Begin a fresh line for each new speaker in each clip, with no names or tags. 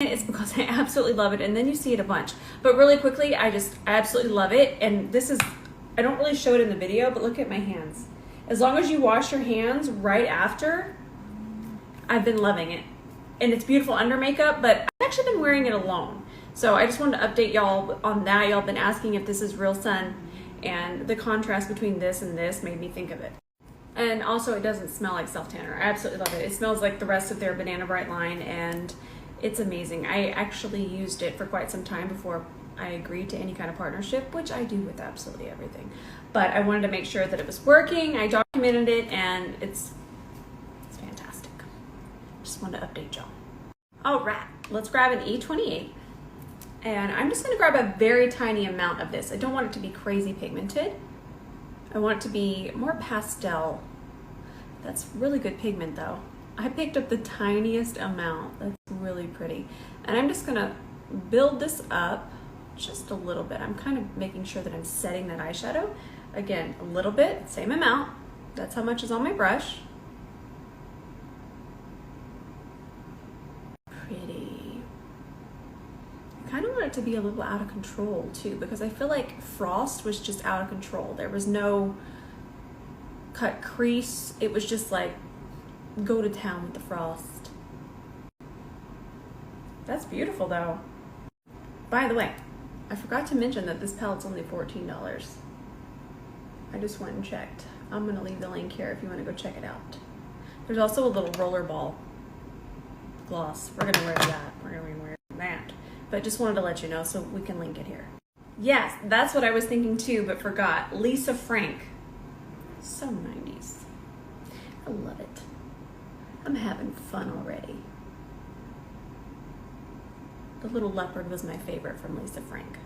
It's because I absolutely love it, and then you see it a bunch. But really quickly, I absolutely love it, and this is, I don't really show it in the video, but look at my hands. As long as you wash your hands right after, I've been loving it. And it's beautiful under makeup, but I've actually been wearing it alone. So I just wanted to update y'all on that. Y'all been asking if this is real sun, and the contrast between this and this made me think of it. And also, it doesn't smell like self-tanner. I absolutely love it. It smells like the rest of their Banana Bright line, and it's amazing. I actually used it for quite some time before I agreed to any kind of partnership, which I do with absolutely everything. But I wanted to make sure that it was working. I documented it, and it's fantastic. Just wanted to update y'all. All right, let's grab an E28. And I'm just gonna grab a very tiny amount of this. I don't want it to be crazy pigmented. I want it to be more pastel. That's really good pigment though. I picked up the tiniest amount. That's really pretty. And I'm just gonna build this up just a little bit. I'm kind of making sure that I'm setting that eyeshadow. Again, a little bit, same amount. That's how much is on my brush. Pretty. I kind of want it to be a little out of control too, because I feel like Frost was just out of control. There was no cut crease. It was just like, go to town with the Frost. That's beautiful though. By the way, I forgot to mention that this palette's only $14. I just went and checked. I'm gonna leave the link here if you wanna go check it out. There's also a little rollerball gloss. We're gonna wear that. We're gonna wear that. But just wanted to let you know so we can link it here. Yes, that's what I was thinking too, but forgot. Lisa Frank. So 90s. I love it. I'm having fun already. The little leopard was my favorite from Lisa Frank.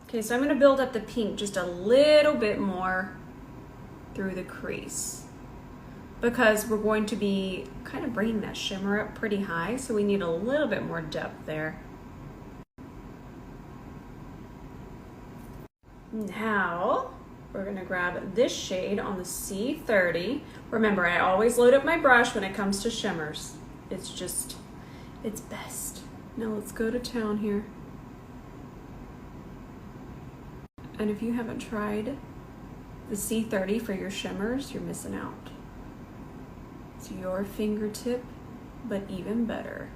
Okay, so I'm gonna build up the pink just a little bit more through the crease because we're going to be kind of bringing that shimmer up pretty high, so we need a little bit more depth there. Now, we're gonna grab this shade on the C30. Remember, I always load up my brush when it comes to shimmers. It's just, it's best. Now let's go to town here. And if you haven't tried the C30 for your shimmers, you're missing out. It's your fingertip, but even better.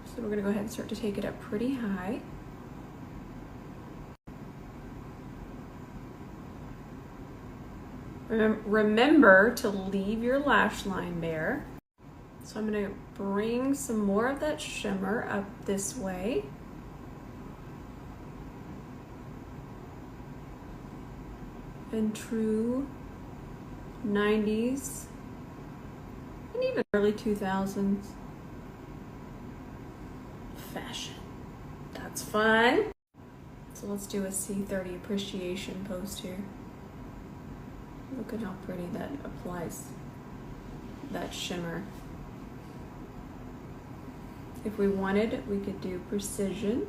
So we're gonna go ahead and start to take it up pretty high. Remember to leave your lash line bare. So I'm gonna bring some more of that shimmer up this way. And true 90s and even early 2000s fashion. That's fun. So let's do a C30 appreciation post here. Look at how pretty that applies that shimmer. If we wanted, we could do precision.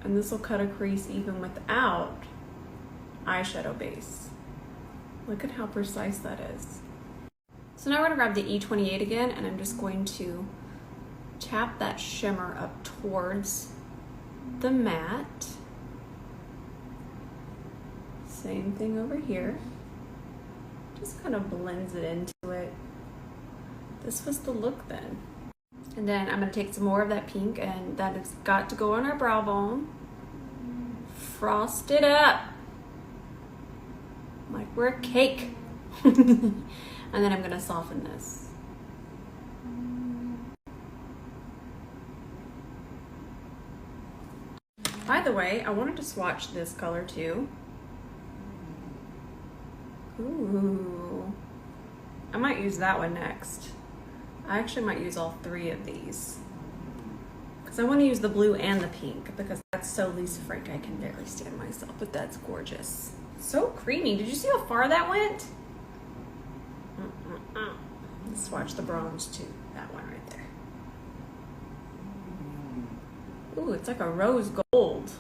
And this will cut a crease even without eyeshadow base. Look at how precise that is. So now we're gonna grab the E28 again, and I'm just going to tap that shimmer up towards the matte. Same thing over here. Just kind of blends it into it. This was the look then. And then I'm gonna take some more of that pink, and that has got to go on our brow bone. Frost it up. Like we're a cake. And then I'm gonna soften this. By the way, I wanted to swatch this color too. Ooh. I might use that one next. I actually might use all three of these because I want to use the blue and the pink because that's so Lisa Frank. I can barely stand myself, but that's gorgeous. So creamy. Did you see how far that went? Let's swatch the bronze too. That one right there. Ooh, it's like a rose gold.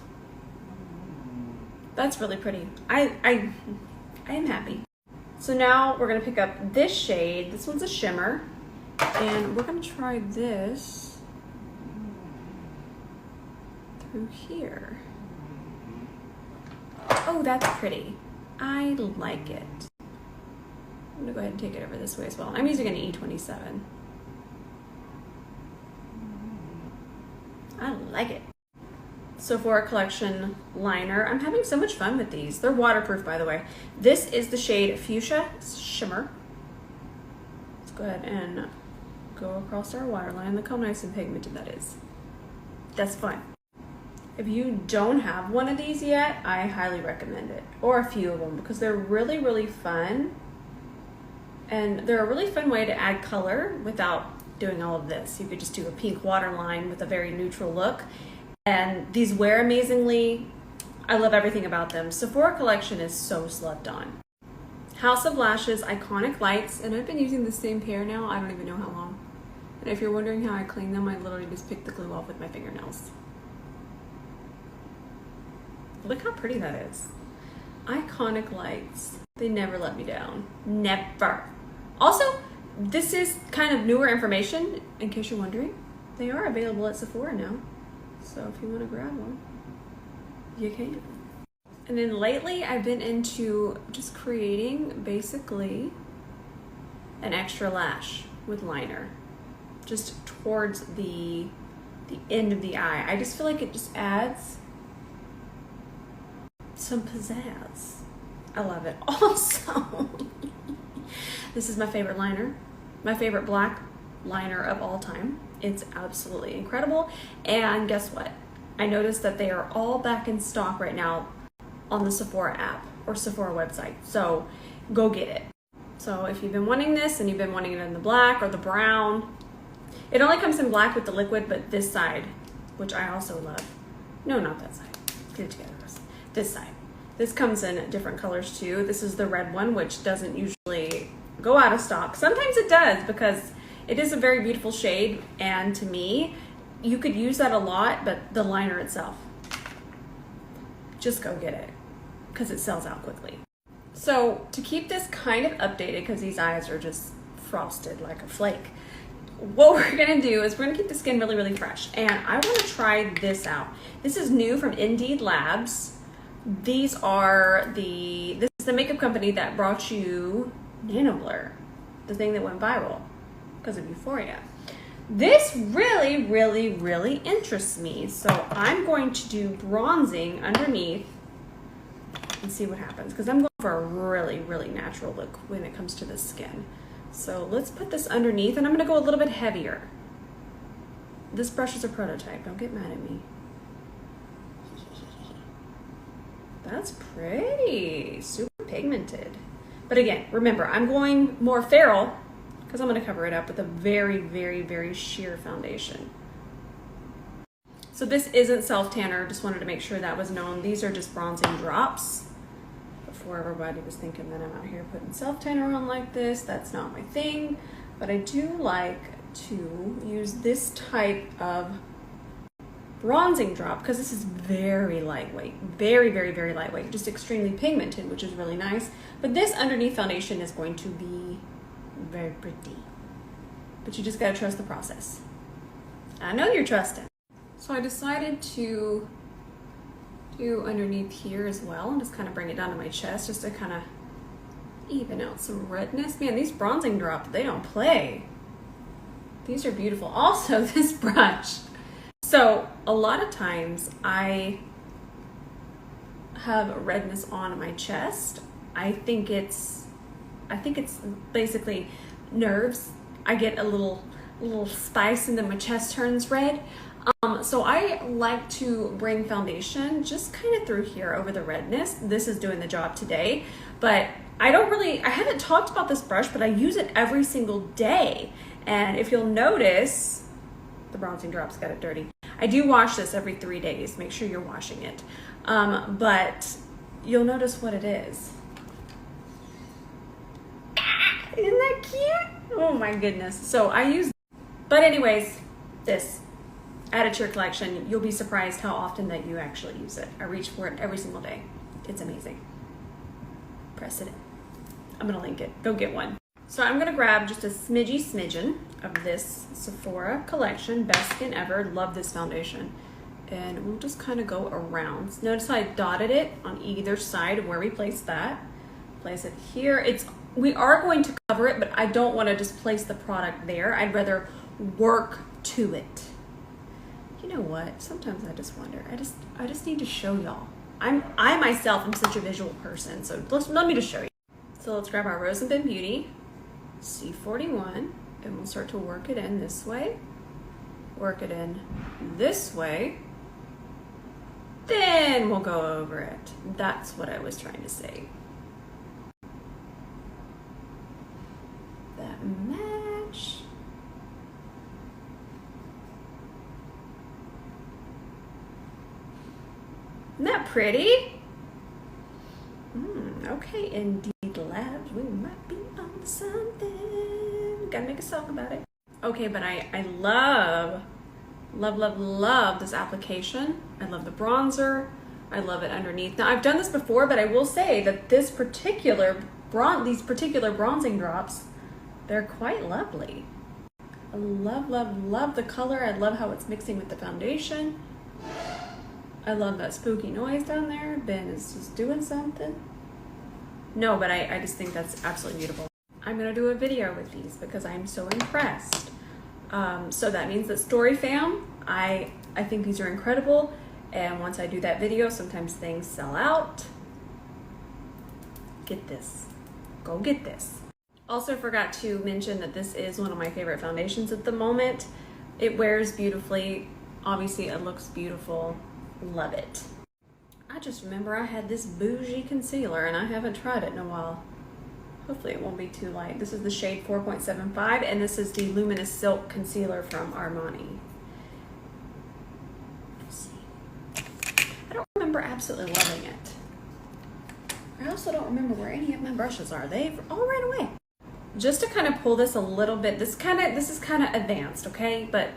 That's really pretty. I am happy. So now we're gonna pick up this shade. This one's a shimmer. And we're gonna try this through here. Oh, that's pretty. I like it. I'm gonna go ahead and take it over this way as well. I'm using an E27. I like it. Sephora Collection liner. I'm having so much fun with these. They're waterproof, by the way. This is the shade Fuchsia Shimmer. Let's go ahead and go across our waterline. Look how nice and pigmented that is. That's fun. If you don't have one of these yet, I highly recommend it, or a few of them, because they're really, really fun. And they're a really fun way to add color without doing all of this. You could just do a pink waterline with a very neutral look. And these wear amazingly. I love everything about them. Sephora Collection is so slept on. House of Lashes Iconic Lights, and I've been using the same pair now, I don't even know how long. And if you're wondering how I clean them, I literally just pick the glue off with my fingernails. Look how pretty that is. Iconic Lights. They never let me down. Never. Also, this is kind of newer information, in case you're wondering. They are available at Sephora now. So if you want to grab one, you can. And then lately I've been into just creating basically an extra lash with liner, just towards the end of the eye. I just feel like it just adds some pizzazz. I love it. Also, this is my favorite liner, my favorite black liner of all time. It's absolutely incredible. And guess what? I noticed that they are all back in stock right now on the Sephora app or Sephora website. So go get it. So if you've been wanting this and you've been wanting it in the black or the brown, it only comes in black with the liquid, but this side, which I also love. No, not that side. Get it together. This side. This comes in different colors too. This is the red one, which doesn't usually go out of stock. Sometimes it does, because it is a very beautiful shade, and to me, you could use that a lot, but the liner itself, just go get it, because it sells out quickly. So to keep this kind of updated, because these eyes are just frosted like a flake, what we're gonna do is we're gonna keep the skin really, really fresh, and I wanna try this out. This is new from Indeed Labs. This is the makeup company that brought you Nano Blur, the thing that went viral because of Euphoria. This really, really, really interests me. So I'm going to do bronzing underneath and see what happens, because I'm going for a really, really natural look when it comes to the skin. So let's put this underneath, and I'm going to go a little bit heavier. This brush is a prototype. Don't get mad at me. That's pretty. Super pigmented. But again, remember, I'm going more feral because I'm going to cover it up with a very, very, very sheer foundation. So this isn't self-tanner. Just wanted to make sure that was known. These are just bronzing drops. Before everybody was thinking that I'm out here putting self-tanner on like this. That's not my thing. But I do like to use this type of bronzing drop because this is very lightweight. Very, very, very lightweight. Just extremely pigmented, which is really nice. But this underneath foundation is going to be very pretty. But you just gotta trust the process. I know you're trusting. So I decided to do underneath here as well and just kind of bring it down to my chest just to kind of even out some redness. Man, these bronzing drops, they don't play. These are beautiful. Also, this brush. So a lot of times I have redness on my chest. I think it's basically nerves. I get a little spice and then my chest turns red. So I like to bring foundation just kind of through here over the redness. This is doing the job today, but I haven't talked about this brush, but I use it every single day. And if you'll notice, the bronzing drops got it dirty. I do wash this every 3 days. Make sure you're washing it. But you'll notice what it is. Isn't that cute? Oh my goodness. So I use, but anyways, this, add it to your collection. You'll be surprised how often that you actually use it. I reach for it every single day. It's amazing. Press it in. I'm gonna link it. Go get one. So I'm gonna grab just a smidgen of this Sephora collection, Best Skin Ever. Love this foundation. And we'll just kind of go around. Notice how I dotted it on either side of where we place that. Place it here. We are going to cover it, but I don't want to just place the product there. I'd rather work to it. You know what? Sometimes I just wonder. I just need to show y'all. I myself am such a visual person, so let me just show you. So let's grab our Rose & Ben Beauty C41, and we'll start to work it in this way. Work it in this way. Then we'll go over it. That's what I was trying to say. That match. Isn't that pretty? Okay, indeed, labs. We might be on something. Gotta make a song about it. Okay, but I love this application. I love the bronzer. I love it underneath. Now, I've done this before, but I will say that these particular bronzing drops, they're quite lovely. I love the color. I love how it's mixing with the foundation. I love that spooky noise down there. Ben is just doing something. No, but I just think that's absolutely beautiful. I'm gonna do a video with these because I'm so impressed. So that means that Story Fam, I think these are incredible. And once I do that video, sometimes things sell out. Get this, go get this. Also forgot to mention that this is one of my favorite foundations at the moment. It wears beautifully. Obviously it looks beautiful. Love it. I just remember I had this bougie concealer and I haven't tried it in a while. Hopefully it won't be too light. This is the shade 4.75 and this is the Luminous Silk Concealer from Armani. Let's see. I don't remember absolutely loving it. I also don't remember where any of my brushes are. They've all ran away. Just to kind of pull this a little bit, this is kind of advanced, okay? But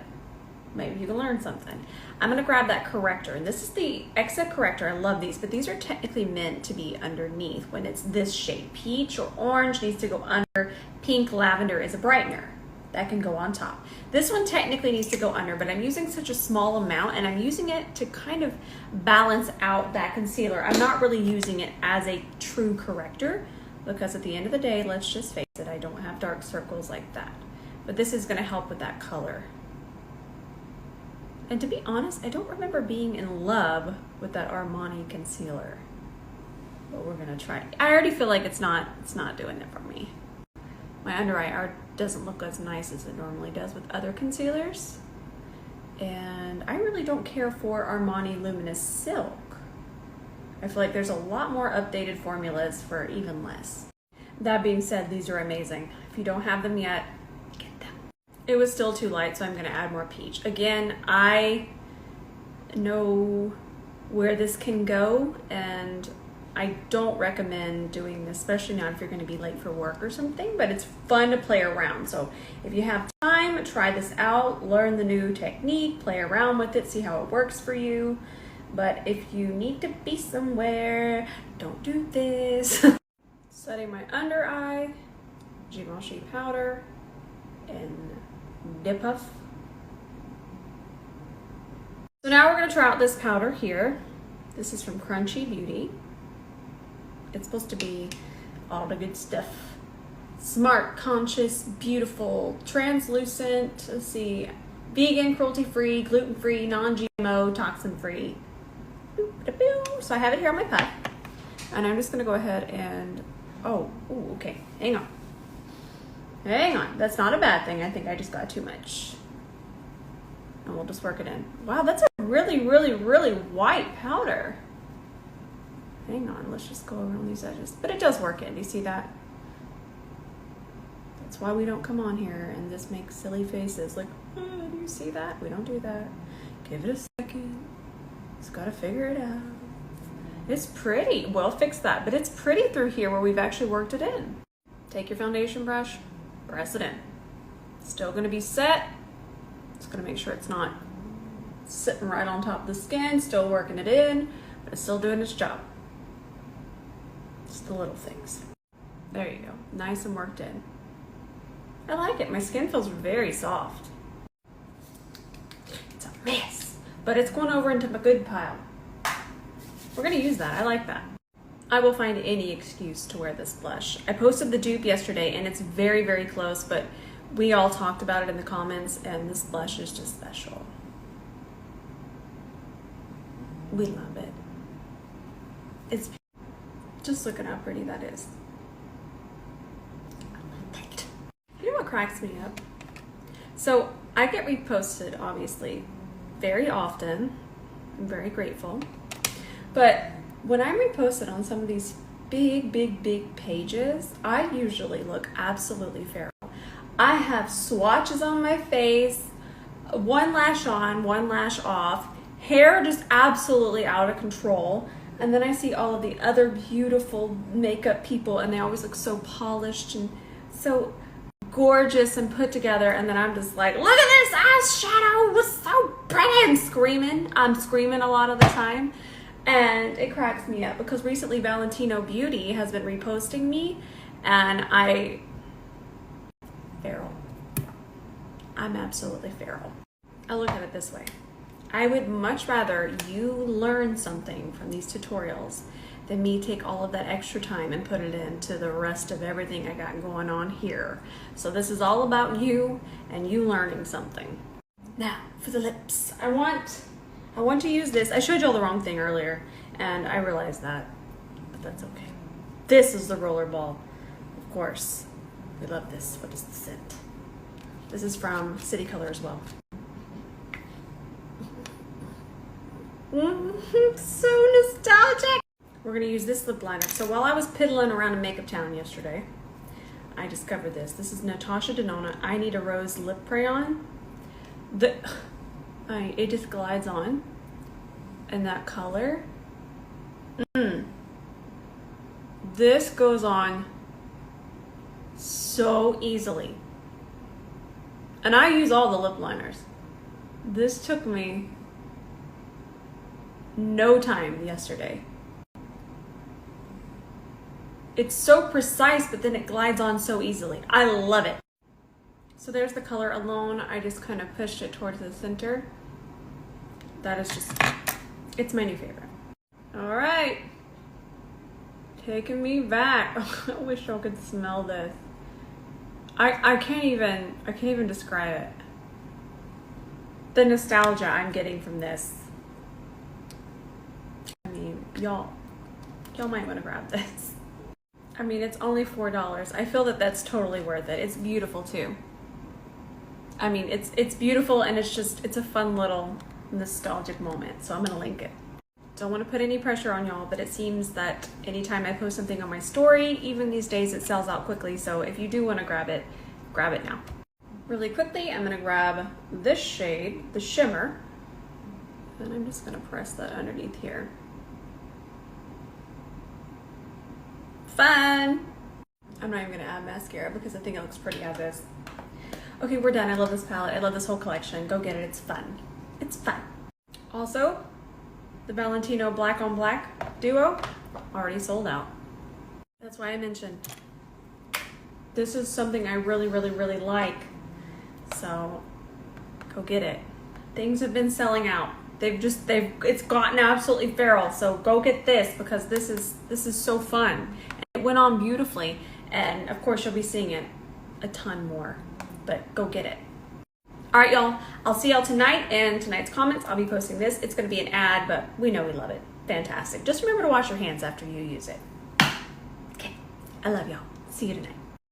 maybe you can learn something. I'm gonna grab that corrector, and this is the Exit Corrector. I love these, but these are technically meant to be underneath when it's this shade. Peach or orange needs to go under. Pink lavender is a brightener. That can go on top. This one technically needs to go under, but I'm using such a small amount, and I'm using it to kind of balance out that concealer. I'm not really using it as a true corrector, because at the end of the day, let's just face it, I don't have dark circles like that. But this is gonna help with that color. And to be honest, I don't remember being in love with that Armani concealer. But we're gonna try. I already feel like it's not doing it for me. My under eye doesn't look as nice as it normally does with other concealers. And I really don't care for Armani Luminous Silk. I feel like there's a lot more updated formulas for even less. That being said, these are amazing. If you don't have them yet, get them. It was still too light, so I'm gonna add more peach. Again, I know where this can go, and I don't recommend doing this, especially not if you're gonna be late for work or something, but it's fun to play around. So if you have time, try this out, learn the new technique, play around with it, see how it works for you. But if you need to be somewhere, don't do this. Setting my under eye, Givenchy powder, and dip puff. So now we're gonna try out this powder here. This is from Crunchy Beauty. It's supposed to be all the good stuff. Smart, conscious, beautiful, translucent, let's see, vegan, cruelty-free, gluten-free, non-GMO, toxin-free. So I have it here on my puff, and I'm just gonna go ahead and, okay, hang on. That's not a bad thing. I think I just got too much. And we'll just work it in. Wow, that's a really, really, really white powder. Hang on, let's just go around these edges. But it does work in, do you see that? That's why we don't come on here and just make silly faces. Like, do you see that? We don't do that. Give it a second. Just gotta figure it out. It's pretty. We'll fix that, but it's pretty through here where we've actually worked it in. Take your foundation brush, press it in. Still gonna be set. Just gonna make sure it's not sitting right on top of the skin, still working it in, but it's still doing its job. Just the little things. There you go, nice and worked in. I like it. My skin feels very soft. It's a mess, but it's going over into my good pile. We're gonna use that. I like that. I will find any excuse to wear this blush. I posted the dupe yesterday and it's very, very close, but we all talked about it in the comments and this blush is just special. We love it. It's just look at how pretty that is. I like it. You know what cracks me up? So I get reposted, obviously, very often. I'm very grateful. But when I'm reposted on some of these big, big, big pages, I usually look absolutely feral. I have swatches on my face, one lash on, one lash off, hair just absolutely out of control. And then I see all of the other beautiful makeup people and they always look so polished and so gorgeous and put together. And then I'm just like, look at this eyeshadow, it was so pretty. I'm screaming a lot of the time. And it cracks me up because recently Valentino Beauty has been reposting me and feral. I'm absolutely feral. I look at it this way. I would much rather you learn something from these tutorials than me take all of that extra time and put it into the rest of everything I got going on here. So this is all about you and you learning something. Now for the lips. I want to use this. I showed you all the wrong thing earlier and I realized that, but that's okay. This is the rollerball, of course. We love this. What is the scent? This is from Citycolor as well. So nostalgic. We're gonna use this lip liner. So while I was piddling around in Makeup Town yesterday, I discovered this. This is Natasha Denona I Need a Rose Lip Crayon. It just glides on and that color. This goes on so easily. And I use all the lip liners. This took me no time yesterday. It's so precise, but then it glides on so easily. I love it. So there's the color Alone. I just kind of pushed it towards the center. That is just, it's my new favorite. All right. Taking me back. I wish y'all could smell this. I can't even describe it. The nostalgia I'm getting from this. I mean, y'all might want to grab this. I mean, it's only $4. I feel that that's totally worth it. It's beautiful too. I mean, it's beautiful and it's a fun little nostalgic moment. So I'm gonna link it. Don't want to put any pressure on y'all, but it seems that anytime I post something on my story, even these days, it sells out quickly. So if you do want to grab it now. Really quickly, I'm gonna grab this shade, the Shimmer, and I'm just gonna press that underneath here. Fun! I'm not even gonna add mascara because I think it looks pretty as is. Okay, we're done. I love this palette. I love this whole collection. Go get it. It's fun. It's fun. Also, the Valentino Black on Black duo already sold out. That's why I mentioned this is something I really, really, really like. So go get it. Things have been selling out. It's gotten absolutely feral. So go get this because this is so fun. It went on beautifully. And of course you'll be seeing it a ton more, but go get it. All right, y'all, I'll see y'all tonight and tonight's comments. I'll be posting this. It's gonna be an ad, but we know we love it. Fantastic. Just remember to wash your hands after you use it. Okay, I love y'all. See you tonight.